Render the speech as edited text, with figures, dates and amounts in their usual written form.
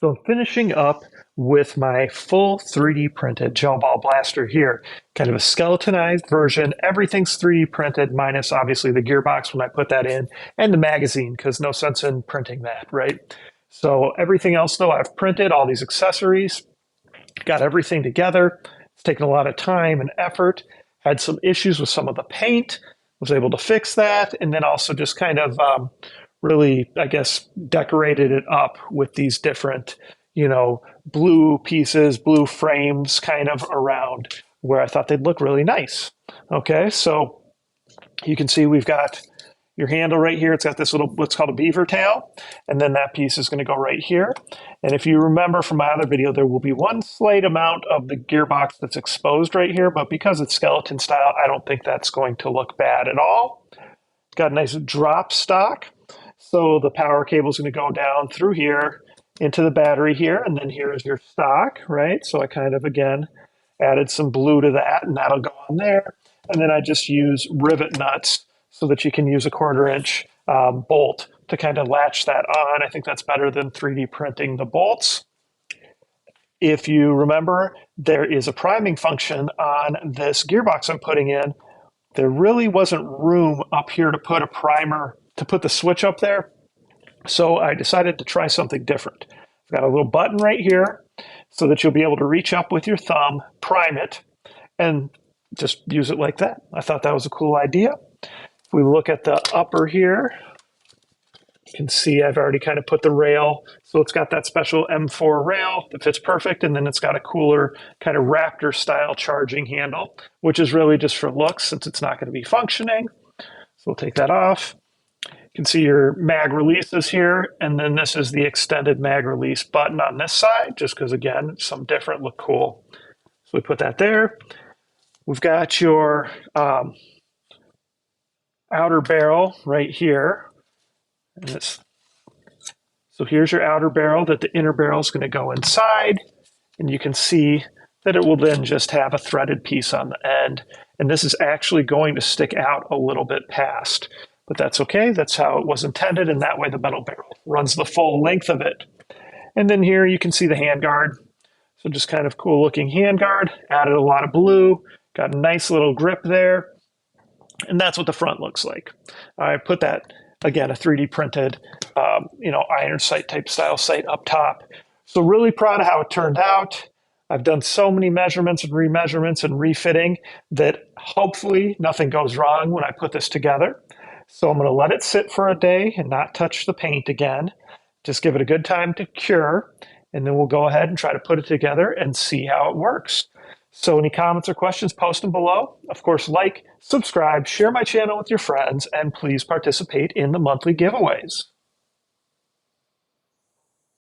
So I'm finishing up with my full 3D printed gel ball blaster here, kind of a skeletonized version. Everything's 3D printed minus obviously the gearbox when I put that in and the magazine because no sense in printing that, right? So everything else though I've printed, all these accessories, got everything together. It's taken a lot of time and effort, had some issues with some of the paint, was able to fix that, and then also just kind of really, I guess, decorated it up with these different, blue pieces, blue frames kind of around where I thought they'd look really nice. Okay, so you can see we've got your handle right here. It's got this little, what's called a beaver tail, and then that piece is going to go right here. And if you remember from my other video, there will be one slight amount of the gearbox that's exposed right here, but because it's skeleton style, I don't think that's going to look bad at all. Got a nice drop stock. So the power cable is going to go down through here into the battery here, and then here's your stock, right? So I kind of, again, added some blue to that, and that'll go on there. And then I just use rivet nuts so that you can use a 1/4-inch bolt to kind of latch that on. I think that's better than 3D printing the bolts. If you remember, there is a priming function on this gearbox I'm putting in. There really wasn't room up here to put a primer, to put the switch up there. So I decided to try something different. I've got a little button right here so that you'll be able to reach up with your thumb, prime it, and just use it like that. I thought that was a cool idea. If we look at the upper here, you can see I've already kind of put the rail. So it's got that special M4 rail that fits perfect. And then it's got a cooler kind of Raptor style charging handle, which is really just for looks since it's not going to be functioning. So we'll take that off. You can see your mag releases here. And then this is the extended mag release button on this side, just because again, it's some different, look cool. So we put that there. We've got your outer barrel right here. And so here's your outer barrel that the inner barrel is going to go inside. And you can see that it will then just have a threaded piece on the end. And this is actually going to stick out a little bit past. But that's okay. That's how it was intended. And that way the metal barrel runs the full length of it. And then here you can see the handguard. So just kind of cool looking handguard. Added a lot of blue. Got a nice little grip there. And that's what the front looks like. I put that, again, a 3D printed, iron sight type style sight up top. So really proud of how it turned out. I've done so many measurements and remeasurements and refitting that hopefully nothing goes wrong when I put this together. So I'm going to let it sit for a day and not touch the paint again. Just give it a good time to cure. And then we'll go ahead and try to put it together and see how it works. So any comments or questions, post them below. Of course, like, subscribe, share my channel with your friends, and please participate in the monthly giveaways.